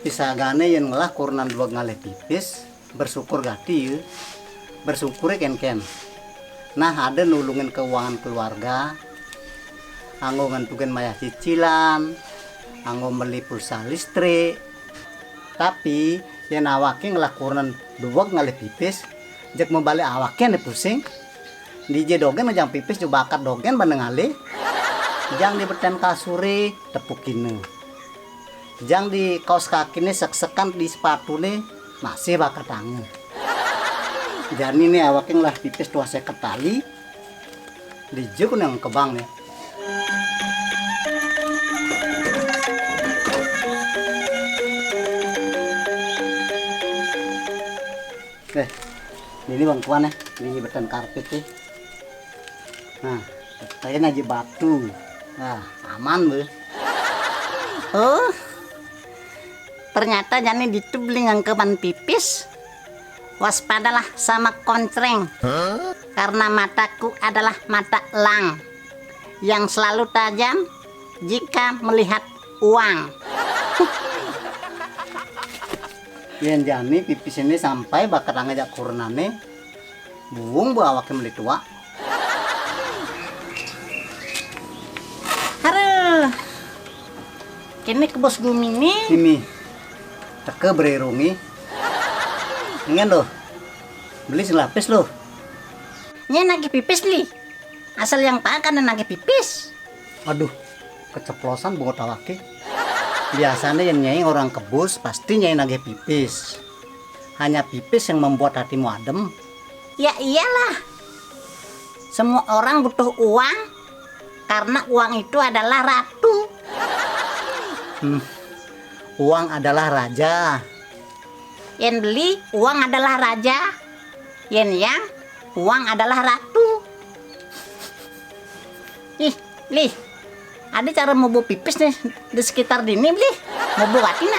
Pisagane yang ngelah kurnan dua ngalih pipis bersyukur gati ya. Bersyukur ken. Nah ada nulungin keuangan keluarga, anggo ngentukin maya cicilan, anggo beli pulsa listrik. Tapi yang awaknya ngelah kurnan dua ngalih pipis jek membalik awaknya nih pusing. Di dogen ngejang pipis coba bakat dogen bandeng ngalih. Jang di beten kasuri tepukin. Jang di kaos kaki nih sek-sekan di sepatu nih masih bakat tangan. Jadi nih awaknya lah pipis tua saya ketali di jek yang kebang nih. Ini bangkuan ya, ini beten karpet nih. Nah, kayaknya aja batu. Nah, aman bu. Oh, ternyata Jani ditubling ngangkepan pipis. Waspadalah sama koncreng, karena mataku adalah mata elang yang selalu tajam jika melihat uang. Yang Jani pipis ini sampai bakat ngajak kurnane, buung bu awaknya meli tua. Aduh, kini ke bos gumi nih. Kimi, teke bererungi. Ingin loh, beli selapis loh. Nya nagi pipis li, asal yang pakan nagi pipis. Aduh, keceplosan bunga tawaki. Biasanya yang nyai orang kebus pasti nyai nage pipis. Hanya pipis yang membuat hatimu adem. Ya iyalah, semua orang butuh uang karena uang itu adalah ratu. Uang adalah raja. Yang beli uang adalah raja, yang uang adalah ratu. Ih, Li, ada cara mau bawa pipis nih di sekitar dini, Li. Mau bawa tina?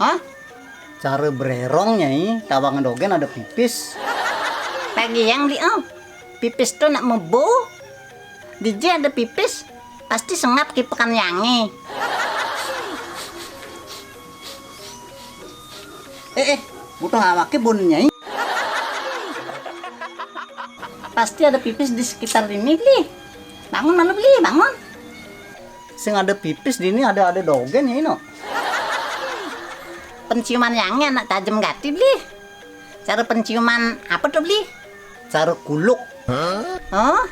Hah? Cara bererong nyai, tawangan dogen ada pipis. Pagi yang Li, pipis tuh nak mebo. DJ ada pipis, pasti sengat kipekan yangi. Butuh awaknya bun nyai. Pasti ada pipis di sekitar ini, Li. Bangun malu, Li, bangun. Sing ada pipis di ini ada dogen nyai no. Penciuman yangi anak tajam gati, Li. Cara penciuman apa tuh, Li? Cara kuluk. Oh,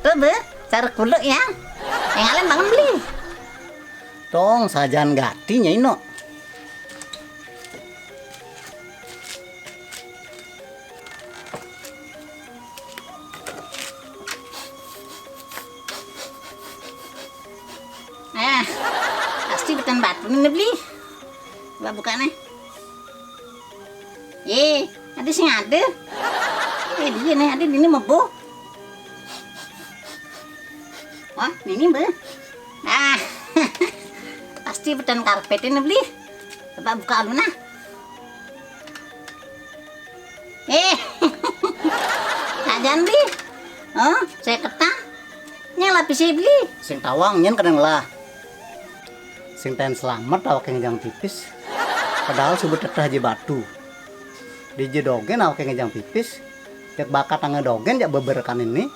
tuh be, cara kuluk ya. Yang kalian bangun, Li. Tong sajan gati nyai no. Pasti beton batu nih beli. Coba buka nih. Ada sing ada. Dia nih ada ini mebo. Wah, ini be. Pasti beton karpet ini beli. Coba buka dulu nah. Sajan beli. Oh, saya ketang. Nya lapisnya beli. Sing tawang nyen kadang lah. Sing ten selamat awak ngejang pipis. Padahal sebut teteh aja batu. Di dogen awak ngejang pipis. Cek bakat tangga dogen jak beberkan ini.